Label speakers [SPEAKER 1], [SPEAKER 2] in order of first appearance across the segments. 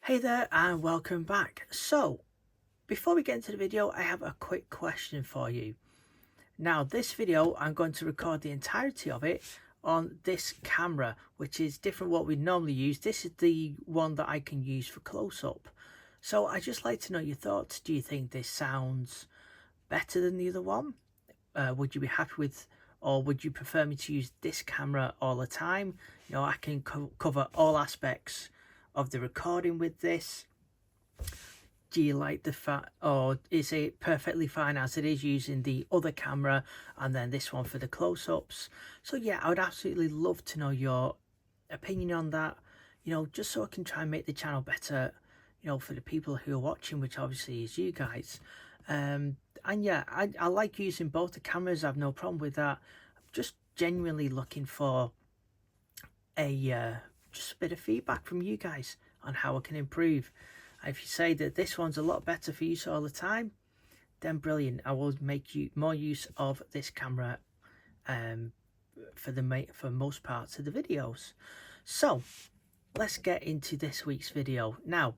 [SPEAKER 1] Hey there and welcome back. So before we get into the video, I have a quick question for you. Now this video, I'm going to record the entirety of it on this camera, which is different what we normally use. This is the one that I can use for close-up. So I just like to know your thoughts. Do you think this sounds better than the other one? Would you be happy with, or would you prefer me to use this camera all the time? You know, I can cover all aspects of the recording with this. Do you like the fact, or is it perfectly fine as it is using the other camera and then this one for the close-ups? So yeah, I would absolutely love to know your opinion on that, you know, just so I can try and make the channel better, you know, for the people who are watching, which obviously is you guys. And yeah, I like using both the cameras. I have no problem with that. I'm just genuinely looking for just a bit of feedback from you guys on how I can improve. If you say that this one's a lot better for use all the time, then brilliant. I will make you more use of this camera for most parts of the videos. So let's get into this week's video. Now,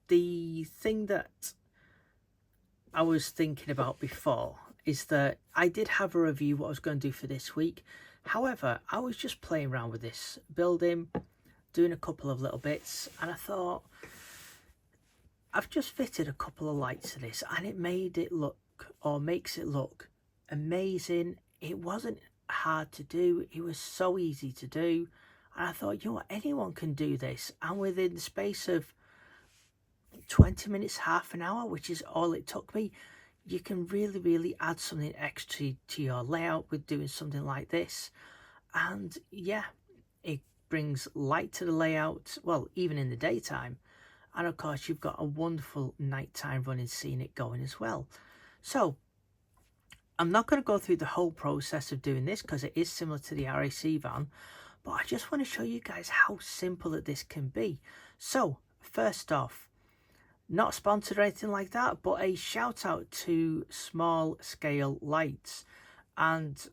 [SPEAKER 1] the thing that I was thinking about before is that I did have a review what I was going to do for this week. However, I was just playing around with this building, doing a couple of little bits, and I thought, I've just fitted a couple of lights to this and it made it look, or makes it look amazing. It wasn't hard to do, it was so easy to do, and I thought, you know what, anyone can do this, and within the space of 20 minutes, half an hour, which is all it took me, you can really add something extra to your layout with doing something like this. And yeah, it brings light to the layout, well, even in the daytime, and of course you've got a wonderful nighttime running scenic going as well. So I'm not going to go through the whole process of doing this because it is similar to the RAC van, but I just want to show you guys how simple that this can be. So first off, not sponsored or anything like that, but a shout out to Small Scale Lights. And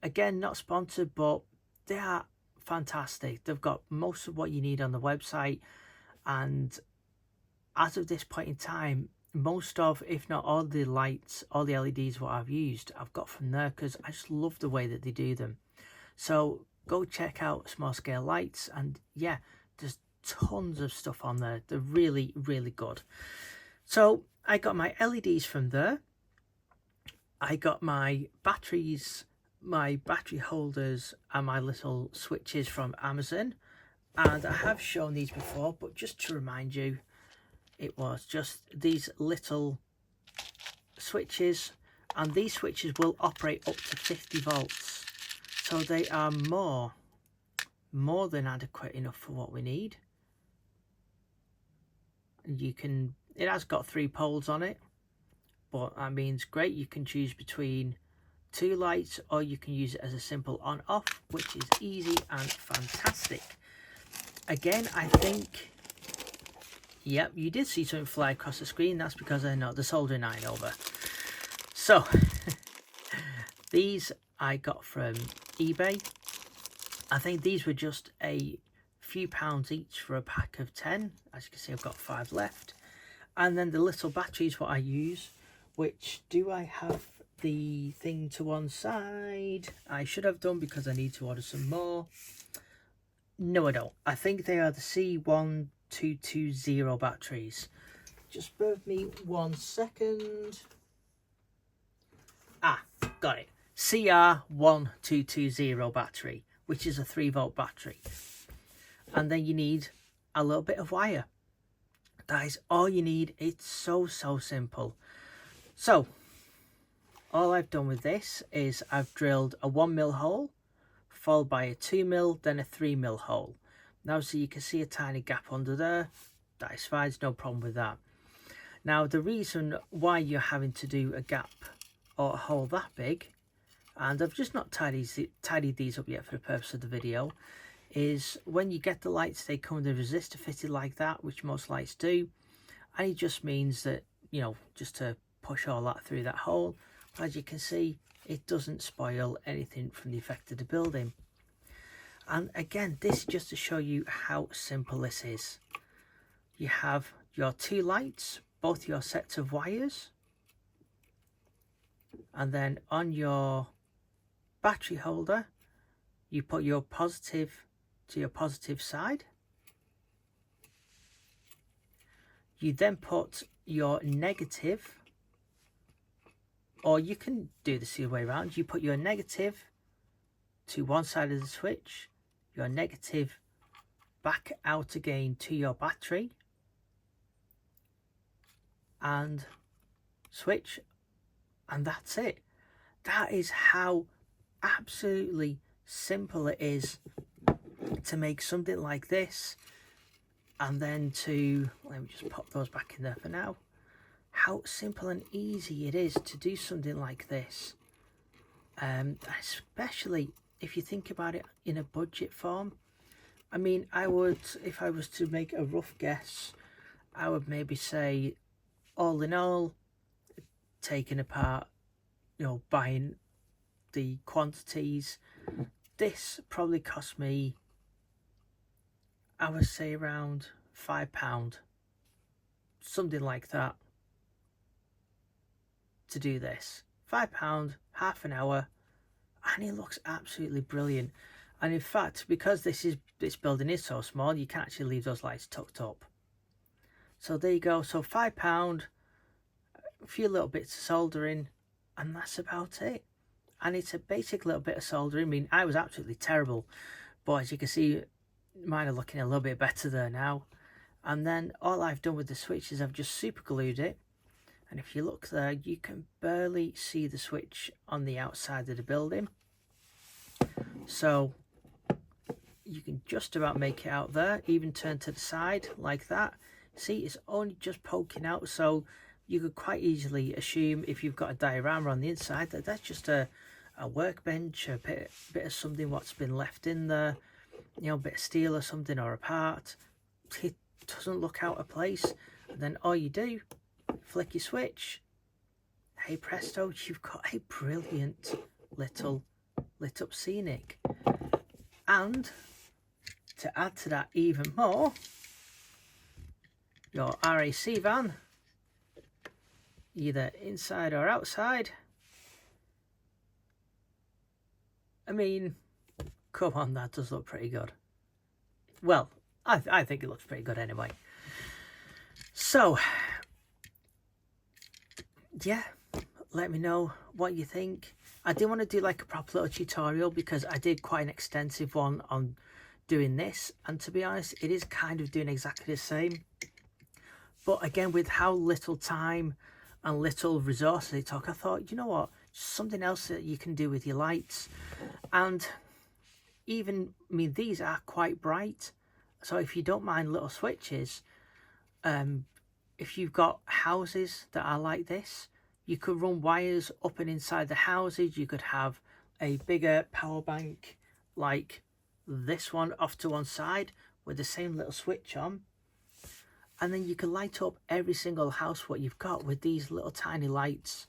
[SPEAKER 1] again, not sponsored, but they are fantastic. They've got most of what you need on the website, and as of this point in time, most of, if not all the lights, all the LEDs what I've used, I've got from there because I just love the way that they do them. So go check out Small Scale Lights, and yeah, there's tons of stuff on there. They're really good. So I got my LEDs from there. I got my batteries, my battery holders, and my little switches from Amazon. And I have shown these before, but just to remind you, it was just these little switches, and these switches will operate up to 50 volts. So they are more than adequate enough for what we need. You can, it has got 3 poles on it, but that means great, you can choose between 2 lights, or you can use it as a simple on off, which is easy and fantastic. Again, I think, yep, you did see something fly across the screen. That's because I know the soldering iron over. So these I got from eBay. I think these were just a few pounds each for a pack of 10. As you can see, I've got 5 left. And then the little batteries what I use, which, do I have the thing to one side? I should have done because I need to order some more. No, I don't. I think they are the C1220 batteries. Just bear with me 1 second. Ah, got it. CR1220 battery, which is a 3-volt battery. And then you need a little bit of wire. That is all you need. It's so simple. So all I've done with this is I've drilled a 1mm hole, followed by a 2mm, then a 3mm hole. Now, so you can see a tiny gap under there. That is fine, no problem with that. Now, the reason why you're having to do a gap or a hole that big, and I've just not tidied these up yet for the purpose of the video, is when you get the lights, they come with a resistor fitted like that, which most lights do, and it just means that, you know, just to push all that through that hole. As you can see, it doesn't spoil anything from the effect of the building. And again, this is just to show you how simple this is. you have your 2 lights, both your sets of wires, and then on your battery holder you put your positive to your positive side. You then put your negative, or you can do this the other way around. You put your negative to one side of the switch, your negative back out again to your battery, and switch, and that's it. That is how absolutely simple it is to make something like this. And then to, let me just pop those back in there for now, how simple and easy it is to do something like this, especially if you think about it in a budget form. I mean, I would, if I was to make a rough guess, I would maybe say, all in all, taking apart, you know, buying the quantities, this probably cost me, I would say, around £5, something like that, to do this. £5, half an hour, and it looks absolutely brilliant. And in fact, because this building is so small, you can actually leave those lights tucked up. So there you go. So £5, a few little bits of soldering, and that's about it. And it's a basic little bit of soldering. I mean, I was absolutely terrible, but as you can see, mine are looking a little bit better there now. And then all I've done with the switch is I've just super glued it, and if you look there, you can barely see the switch on the outside of the building, so you can just about make it out there. Even turn to the side like that, see, it's only just poking out, so you could quite easily assume, if you've got a diorama on the inside, that that's just a workbench, a bit of something what's been left in there, you know, a bit of steel or something, or a part. It doesn't look out of place. And then all you do, flick your switch, hey presto, you've got a brilliant little lit up scenic. And to add to that even more, your RAC van, either inside or outside. I mean, come on, that does look pretty good. Well, I think it looks pretty good anyway. So, yeah, let me know what you think. I did want to do like a proper little tutorial, because I did quite an extensive one on doing this, and to be honest, it is kind of doing exactly the same. But again, with how little time and little resources it took, I thought, you know what, something else that you can do with your lights. And even, I mean, these are quite bright, so if you don't mind little switches, if you've got houses that are like this, you could run wires up and inside the houses. You could have a bigger power bank like this one off to one side with the same little switch on, and then you can light up every single house what you've got with these little tiny lights,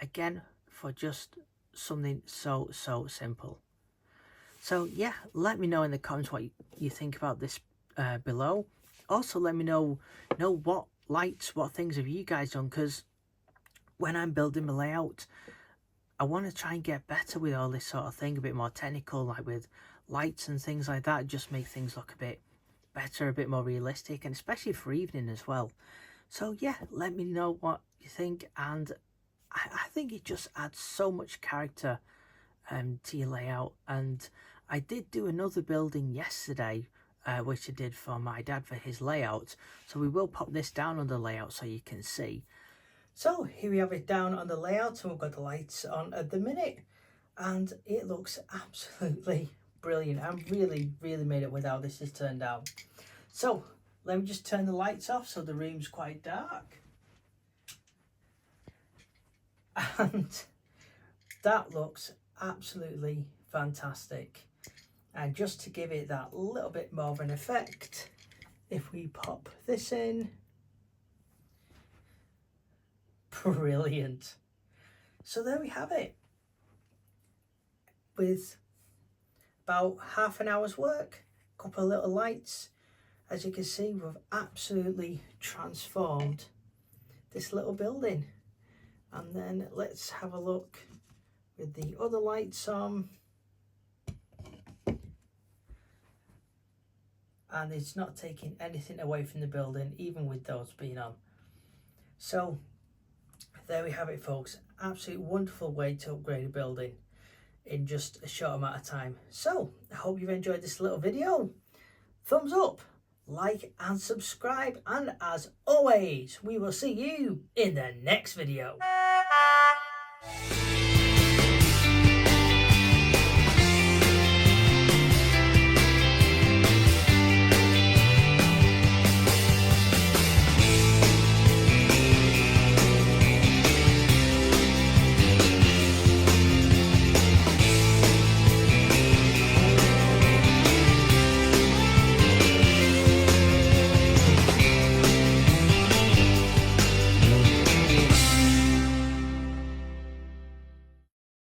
[SPEAKER 1] again, for just something so simple. So yeah, let me know in the comments what you think about this below. Also, let me know what lights, what things have you guys done, because when I'm building my layout, I want to try and get better with all this sort of thing, a bit more technical, like with lights and things like that, just make things look a bit better, a bit more realistic, and especially for evening as well. So yeah, let me know what you think, and I think it just adds so much character to your layout. And I did do another building yesterday, which I did for my dad for his layout, so we will pop this down on the layout so you can see. So here we have it down on the layout, and we've got the lights on at the minute, and it looks absolutely brilliant. I'm really made it with how this has turned out. So let me just turn the lights off, so the room's quite dark, and that looks absolutely fantastic. And just to give it that little bit more of an effect, if we pop this in, brilliant. So there we have it, with about half an hour's work, a couple of little lights, as you can see, we've absolutely transformed this little building. And then let's have a look with the other lights on. And it's not taking anything away from the building, even with those being on. So there we have it, folks. Absolutely wonderful way to upgrade a building in just a short amount of time. So I hope you've enjoyed this little video. Thumbs up, like and subscribe, and as always, we will see you in the next video.